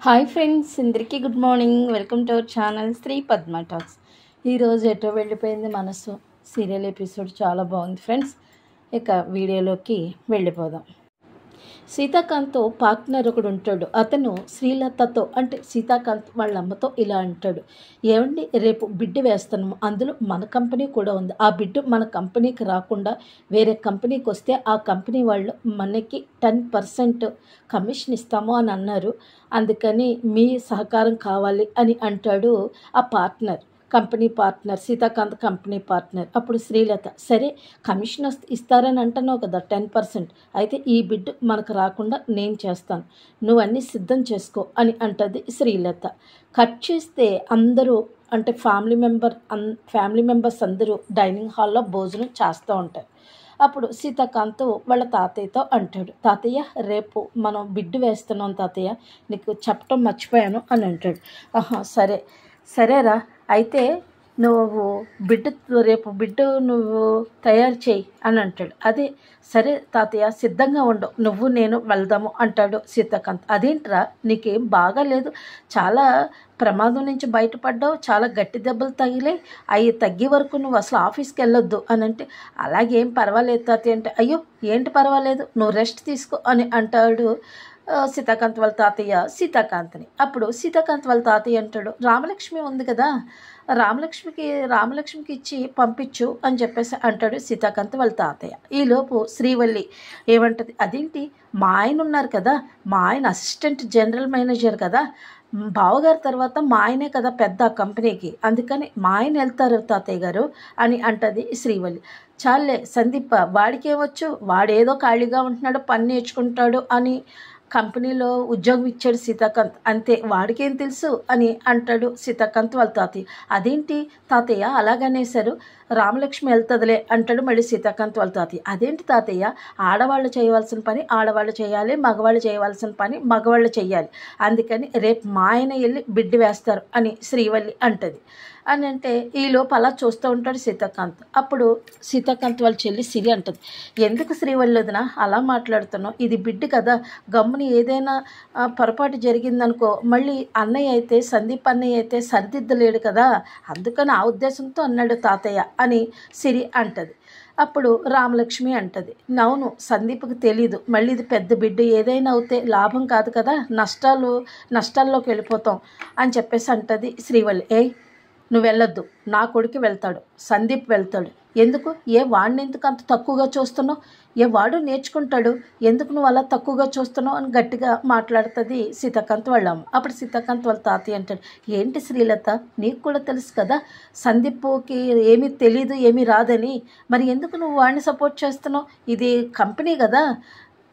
Hi friends, అందరికీ good morning. Welcome to our channel Shri Padma talks. ఈరోజు ఎటో వెళ్ళిపోయింది మనసు సీరియల్ ఎపిసోడ్ చాలా బాగుంది ఫ్రెండ్స్. ఇక వీడియోలోకి వెళ్ళిపోదాం. సీతాకాంత్తో పార్ట్నర్ ఒకడు ఉంటాడు. అతను శ్రీలతతో అంటే సీతాకాంత్ వాళ్ళ అమ్మతో ఇలా అంటాడు, ఏమండి రేపు బిడ్డు వేస్తాను, అందులో మన కంపెనీ కూడా ఉంది. ఆ బిడ్డు మన కంపెనీకి రాకుండా వేరే కంపెనీకి వస్తే ఆ కంపెనీ వాళ్ళు మనకి 10% కమిషన్ ఇస్తాము అని అన్నారు. అందుకని మీ సహకారం కావాలి అని అంటాడు ఆ partner, company partner, Seethakanth company partner. అప్పుడు శ్రీలత, సరే కమిషన్ ఇస్తారని అంటున్నావు కదా 10%, అయితే ఈ బిడ్ మనకు రాకుండా నేను చేస్తాను, నువ్వు అన్నీ సిద్ధం చేసుకో అని అంటది శ్రీలత. కట్ చేస్తే అందరూ అంటే ఫ్యామిలీ మెంబర్స్ అందరూ డైనింగ్ హాల్లో భోజనం చేస్తూ ఉంటారు. అప్పుడు సీతాకాంత్ వాళ్ళ తాతయ్యతో అంటాడు, తాతయ్య రేపు మనం బిడ్డు వేస్తున్నాం తాతయ్య, నీకు చెప్పటం మర్చిపోయాను అని అంటాడు. సరేరా, అయితే నువ్వు రేపు బిడ్డు నువ్వు తయారు చేయి అని అంటాడు. అదే సరే తాతయ్య సిద్ధంగా ఉండు, నువ్వు నేను వెళ్దాము అంటాడు సీతాకాంత్. అదేంట్రా నీకేం బాగాలేదు, చాలా ప్రమాదం నుంచి బయటపడ్డావు, చాలా గట్టి దెబ్బలు తగిలాయి, అవి తగ్గే వరకు నువ్వు అసలు ఆఫీస్కి వెళ్ళొద్దు అని అంటే, అలాగేం పర్వాలేదు తాతయ్య అంటే, అయ్యో ఏంటి పర్వాలేదు, నువ్వు రెస్ట్ తీసుకో అని అంటాడు సీతాకాంత్ వాళ్ళ తాతయ్య సీతాకాంత్ని. అప్పుడు సీతాకాంత్ వాళ్ళ తాతయ్య అంటాడు, రామలక్ష్మి ఉంది కదా, రామలక్ష్మికి ఇచ్చి పంపించు అని చెప్పేసి అంటాడు సీతాకాంత్ వాళ్ళ తాతయ్య. ఈలోపు శ్రీవల్లి ఏమంటది, అదేంటి మా ఆయన ఉన్నారు కదా, మా ఆయన అసిస్టెంట్ జనరల్ మేనేజర్ కదా, బావగారి తర్వాత మా ఆయనే కదా పెద్ద కంపెనీకి, అందుకని మా ఆయన వెళ్తారు తాతయ్య గారు అని అంటది శ్రీవల్లి. చాలే సందీప్, వాడికేవచ్చు, వాడేదో ఖాళీగా ఉంటున్నాడు, పని నేర్చుకుంటాడు అని కంపెనీలో ఉద్యోగం ఇచ్చాడు సీతాకాంత్, అంతే, వాడికేం తెలుసు అని అంటాడు సీతాకాంత్ వాళ్ళ తాతయ్య. అదేంటి తాతయ్య అలాగనేశారు, రామలక్ష్మి వెళ్తుందిలే అంటాడు మళ్ళీ సీతాకాంత్ వాళ్ళ తాతయ్య. అదేంటి తాతయ్య, ఆడవాళ్ళు చేయవలసిన పని ఆడవాళ్ళు చేయాలి, మగవాళ్ళు చేయవలసిన పని మగవాళ్ళు చేయాలి, అందుకని రేపు మా ఆయన వెళ్ళి బిడ్డు వేస్తారు అని శ్రీవల్లి అంటది. అని అంటే ఈలోపు అలా చూస్తూ ఉంటాడు సీతాకాంత్. అప్పుడు సీతాకాంత్ వాళ్ళ చెల్లి సిరి అంటది, ఎందుకు శ్రీవల్లి వదిన అలా మాట్లాడుతున్నావు, ఇది బిడ్డు కదా, గమ్ముని ఏదైనా పొరపాటు జరిగిందనుకో మళ్ళీ సందీప్ అన్నయ్య అయితే సరిదిద్దలేడు కదా, అందుకని ఆ ఉద్దేశంతో అన్నాడు తాతయ్య అని సిరి అంటది. అప్పుడు రామలక్ష్మి అంటది, అవును సందీప్కి తెలీదు, మళ్ళీ ఇది పెద్ద బిడ్డ, ఏదైనా అవుతే లాభం కాదు కదా, నష్టాల్లోకి వెళ్ళిపోతాం అని చెప్పేసి అంటది శ్రీవల్లి. నువ్వు వెళ్ళొద్దు, నా కొడుకు వెళ్తాడు, సందీప్ వెళ్తాడు, ఎందుకు వాడిని ఎందుకు అంత తక్కువగా చూస్తున్నావు, వాడు నేర్చుకుంటాడు, ఎందుకు నువ్వు అలా తక్కువగా చూస్తున్నావు అని గట్టిగా మాట్లాడుతుంది సీతాకాంత్ వాళ్ళమ్మ. అప్పుడు సీతాకాంత్ వాళ్ళ తాతయ్య అంటాడు, ఏంటి శ్రీలత, నీకు కూడా తెలుసు కదా సందీప్కి ఏమీ తెలీదు ఏమీ రాదని, మరి ఎందుకు నువ్వు వాడిని సపోర్ట్ చేస్తున్నావు, ఇది కంపెనీ కదా,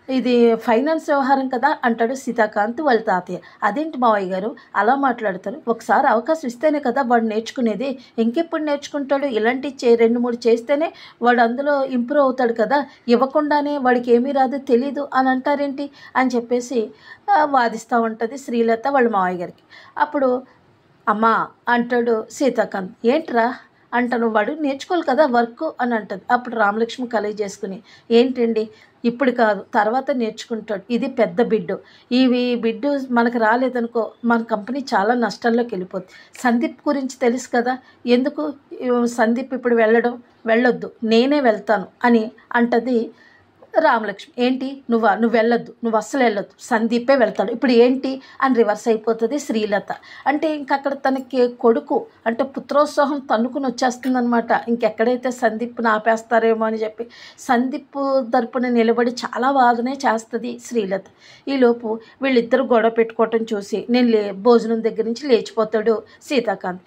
ఇది ఫైనాన్స్ వ్యవహారం కదా అంటాడు సీతాకాంత్ వాళ్ళ తాతయ్య. అదేంటి మావయ్య గారు అలా మాట్లాడతారు, ఒకసారి అవకాశం ఇస్తేనే కదా వాడు నేర్చుకునేది, ఇంకెప్పుడు నేర్చుకుంటాడు, ఇలాంటి 2-3 చేస్తేనే వాడు అందులో ఇంప్రూవ్ అవుతాడు కదా, ఇవ్వకుండానే వాడికి ఏమీ రాదు తెలీదు అని అంటారేంటి అని చెప్పేసి వాదిస్తూ ఉంటుంది శ్రీలత వాళ్ళ మావయ్య గారికి. అప్పుడు అమ్మా అంటాడు సీతాకాంత్, ఏంట్రా అంటాను, వాడు నేర్చుకోవాలి కదా వర్క్ అని అంటుంది. అప్పుడు రామలక్ష్మి కలయి చేసుకుని, ఏంటండి ఇప్పుడు కాదు తర్వాత నేర్చుకుంటాడు, ఇది పెద్ద బిడ్డు, బిడ్డు మనకు రాలేదనుకో మన కంపెనీ చాలా నష్టాల్లోకి వెళ్ళిపోతుంది, సందీప్ గురించి తెలుసు కదా, ఎందుకు సందీప్ ఇప్పుడు వెళ్ళొద్దు, నేనే వెళ్తాను అని అంటది రామలక్ష్మి. ఏంటి నువ్వు వెళ్ళొద్దు, నువ్వు అస్సలు వెళ్ళొద్దు, సందీపే వెళ్తాడు, ఇప్పుడు ఏంటి అని రివర్స్ అయిపోతుంది శ్రీలత. అంటే ఇంకక్కడ తనకి కొడుకు అంటే పుత్రోత్సాహం తన్నుకుని వచ్చేస్తుంది అనమాట. ఇంకెక్కడైతే సందీప్ని ఆపేస్తారేమో అని చెప్పి సందీప్ తరపున నిలబడి చాలా వాదనే చేస్తుంది శ్రీలత. ఈలోపు వీళ్ళిద్దరు గొడవ పెట్టుకోవటం చూసి భోజనం దగ్గర నుంచి లేచిపోతాడు సీతాకాంత్.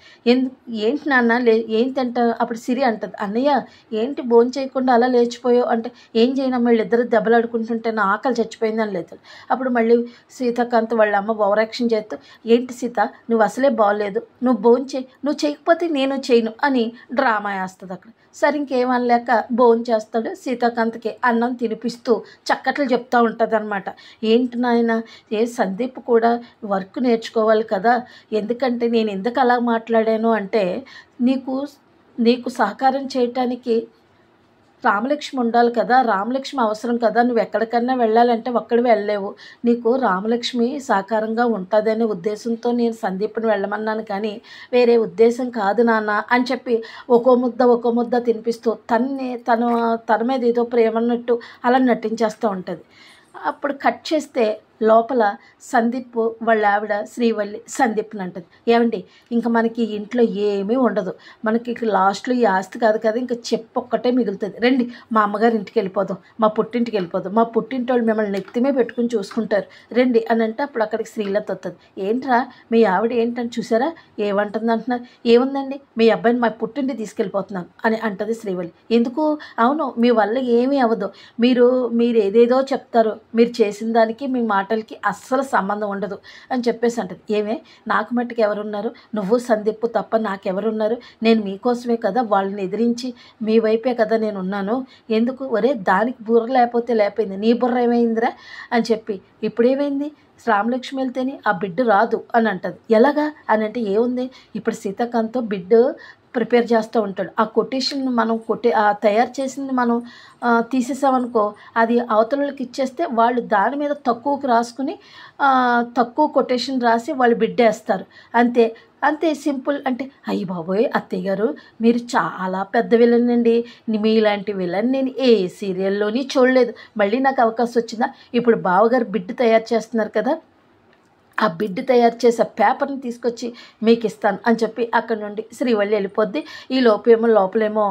ఏంటి నాన్న ఏంటంట. అప్పుడు సిరి అంటది, అన్నయ్య ఏంటి భోజనం చేయకుండా అలా లేచిపోయావు అంటే, ఏం చేయనమ్మా వీళ్ళిద్దరు దెబ్బలాడుకుంటుంటే నా ఆకలి చచ్చిపోయిందని లేదు. అప్పుడు మళ్ళీ సీతాకాంత్ వాళ్ళ అమ్మ ఓవరాక్షన్ చేస్తూ, ఏంటి సీత నువ్వు అసలే బాగోలేదు, నువ్వు భోంచేయి, నువ్వు చేయకపోతే నేను చేయను అని డ్రామా వేస్తుంది అక్కడ. సరే ఇంకేమనలేక చేస్తాడు సీతాకాంత్కి అన్నం తినిపిస్తూ చక్కట్లు చెప్తూ ఉంటుంది అనమాట. ఏంటి నాయన, సందీప్ కూడా వర్క్ నేర్చుకోవాలి కదా, ఎందుకంటే నేను ఎందుకు అలా మాట్లాడాను అంటే నీకు సహకారం చేయటానికి రామలక్ష్మి ఉండాలి కదా, రామలక్ష్మి అవసరం కదా, నువ్వు ఎక్కడికన్నా వెళ్ళాలంటే ఒక్కడి వెళ్ళలేవు, నీకు రామలక్ష్మి సాకారంగా ఉంటుందనే ఉద్దేశంతో నేను సందీప్ని వెళ్ళమన్నాను కానీ వేరే ఉద్దేశం కాదు నాన్న అని చెప్పి ఒక్కో ముద్ద తినిపిస్తూ తన మీద ఏదో ప్రేమన్నట్టు అలా నటించేస్తూ ఉంటుంది. అప్పుడు కట్ చేస్తే లోపల సందీప్ వాళ్ళ ఆవిడ శ్రీవల్లి సందీప్ని అంటుంది, ఏమండి ఇంకా మనకి ఇంట్లో ఏమీ ఉండదు, మనకి లాస్ట్లో ఈ ఆస్తి కాదు కదా, ఇంకా చెప్పొక్కటే మిగులుతుంది, రండి మా అమ్మగారి ఇంటికి వెళ్ళిపోదాం, మా పుట్టింటికి వెళ్ళిపోదాం, మా పుట్టింటి వాళ్ళు మిమ్మల్ని నెత్తిమే పెట్టుకుని చూసుకుంటారు, రండి అని అంటే అప్పుడు అక్కడికి శ్రీలత వస్తుంది. ఏంట్రా మీ ఆవిడ ఏంటని చూసారా ఏమంటుంది అంటున్నారు, ఏముందండి మీ అబ్బాయిని మా పుట్టింటి తీసుకెళ్ళిపోతున్నాను అని అంటుంది శ్రీవల్లి. ఎందుకు? అవును మీ వల్ల ఏమీ అవ్వదు, మీరు ఏదేదో చెప్తారు, మీరు చేసిన దానికి మీ మాటలకి అస్సలు సంబంధం ఉండదు అని చెప్పేసి అంటది. ఏమే నాకు మట్టుకు ఎవరున్నారు, నువ్వు సందీప్ తప్ప నాకెవరున్నారు, నేను మీకోసమే కదా వాళ్ళని ఎదిరించి మీ వైపే కదా నేను ఉన్నాను, ఎందుకు ఒరే దానికి బుర్ర లేకపోతే లేకపోయింది, నీ బుర్ర ఏమైందిరా అని చెప్పి ఇప్పుడేమైంది రామలక్ష్మి వెళ్తేనే ఆ బిడ్డ రాదు అని అంటది. ఎలాగా అని అంటే ఏముంది ఇప్పుడు సీతాకాంత్తో బిడ్డ ప్రిపేర్ చేస్తూ ఉంటాడు, ఆ కొటేషన్ మనం తయారు చేసింది మనం తీసేసామనుకో అది అవతలకి ఇచ్చేస్తే వాళ్ళు దాని మీద తక్కువకి రాసుకుని తక్కువ కొటేషన్ రాసి వాళ్ళు బిడ్డేస్తారు, అంతే సింపుల్. అంటే అయ్యి బాబోయ్ అత్తయ్య గారు మీరు చాలా పెద్ద విలన్ అండి, మీలాంటి విలన్ నేను ఏ సీరియల్లోని చూడలేదు, మళ్ళీ నాకు అవకాశం వచ్చిందా, ఇప్పుడు బావగారు బిడ్డ తయారు చేస్తున్నారు కదా, ఆ బిడ్డ తయారు చేసే పేపర్ని తీసుకొచ్చి మీకు ఇస్తాను అని చెప్పి అక్కడ నుండి శ్రీవల్లి వెళ్ళిపోద్ది. ఈ లోపలేమో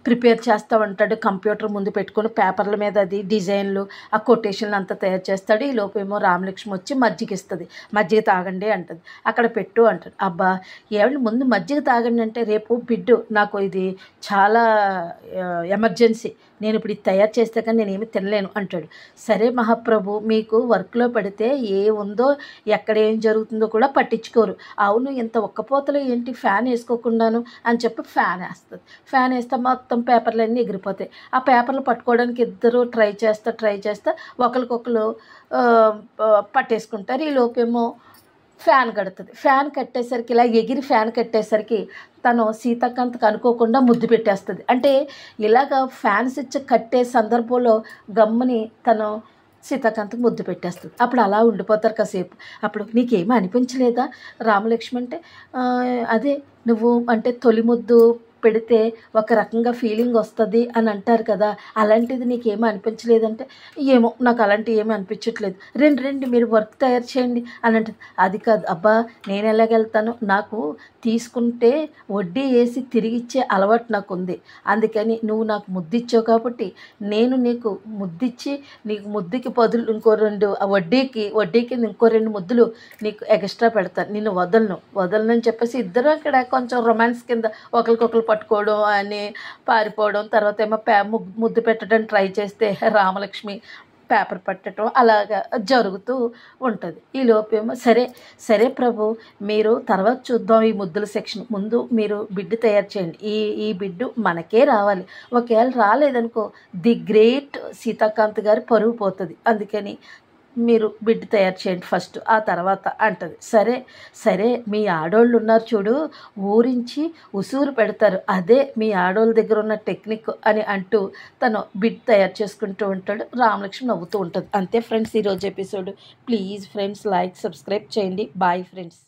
ప్రిపేర్ చేస్తూ ఉంటాడు, కంప్యూటర్ ముందు పెట్టుకొని పేపర్ల మీద అది డిజైన్లు ఆ కొటేషన్లు అంతా తయారు చేస్తాడు. ఈ లోపేమో రామలక్ష్మి వచ్చి మజ్జిగ ఇస్తుంది, మజ్జిగ తాగండి అంటుంది, అక్కడ పెట్టు అంటాడు. అబ్బా ఏమంటే ముందు మజ్జిగ తాగండి అంటే రేపు బిడ్డు నాకు ఇది చాలా ఎమర్జెన్సీ, నేను ఇప్పుడు ఇది తయారు చేస్తే కానీ నేనేమి తినలేను అంటాడు. సరే మహాప్రభు మీకు వర్క్లో పడితే ఏ ఉందో ఎక్కడ ఏం జరుగుతుందో కూడా పట్టించుకోరు, అవును ఇంత ఒక్కపోతలో ఏంటి ఫ్యాన్ వేసుకోకుండాను అని చెప్పి ఫ్యాన్ వేస్తుంది, ఫ్యాన్ వేస్తే మొత్తం పేపర్లన్నీ ఎగిరిపోతాయి. ఆ పేపర్లు పట్టుకోవడానికి ఇద్దరు ట్రై చేస్తా ఒకరికొకరు పట్టేసుకుంటారు. ఈ లోపేమో ఫ్యాన్ కడుతుంది, ఫ్యాన్ కట్టేసరికి ఇలా ఎగిరి ఫ్యాన్ కట్టేసరికి తను సీతాకాంత్కి అనుకోకుండా ముద్దు పెట్టేస్తుంది. అంటే ఇలాగ ఫ్యాన్ స్విచ్ కట్టే సందర్భంలో గమ్ముని తను సీతాకాంత్కి ముద్దు పెట్టేస్తుంది. అప్పుడు అలా ఉండిపోతారు కాసేపు. అప్పుడు నీకేమీ అనిపించలేదా రామలక్ష్మి అంటే అదే నువ్వు అంటే తొలి ముద్దు పెడితే ఒక రకంగా ఫీలింగ్ వస్తుంది అని అంటారు కదా, అలాంటిది నీకేమీ అనిపించలేదంటే ఏమో నాకు అలాంటివి ఏమీ అనిపించట్లేదు, రండి మీరు వర్క్ తయారు చేయండి అని అంటుంది. అది కాదు అబ్బా నేను ఎలాగెళ్తాను, నాకు తీసుకుంటే వడ్డీ వేసి తిరిగిచ్చే అలవాటు నాకు ఉంది, అందుకని నువ్వు నాకు ముద్దిచ్చావు కాబట్టి నేను నీకు ముద్దిచ్చి నీకు ముద్దుకి బదులు ఇంకో 2 వడ్డీకి ఇంకో 2 ముద్దులు నీకు ఎక్స్ట్రా పెడతాను, నిన్ను వదలను అని చెప్పేసి ఇద్దరు అక్కడ కొంచెం రొమాన్స్ కింద ఒకరికొకరు పట్టుకోవడం అని పారిపోవడం, తర్వాత ఏమో ముద్దు పెట్టడం ట్రై చేస్తే రామలక్ష్మి పేపర్ పట్టడం అలాగా జరుగుతూ ఉంటుంది. ఈ లోపేమో సరే ప్రభు మీరు తర్వాత చూద్దాం ఈ ముద్దుల సెక్షన్, ముందు మీరు బిడ్డు తయారు చేయండి, ఈ బిడ్డు మనకే రావాలి, ఒకవేళ రాలేదనుకో ది గ్రేట్ సీతాకాంత్ గారి పరువు పోతుంది, అందుకని మీరు బిడ్డ తయారు చేయండి ఫస్ట్ ఆ తర్వాత అంటది. సరే మీ ఆడోళ్ళు ఉన్నారు చూడు ఊరించి ఉసూరు పెడతారు, అదే మీ ఆడోళ్ళ దగ్గర ఉన్న టెక్నిక్ అని అంటూ తను బిడ్ తయారు చేసుకుంటూ ఉంటాడు. రామలక్ష్మి నవ్వుతూ ఉంటుంది. అంతే ఫ్రెండ్స్ ఈరోజు episode. Please friends like subscribe చేయండి. Bye friends.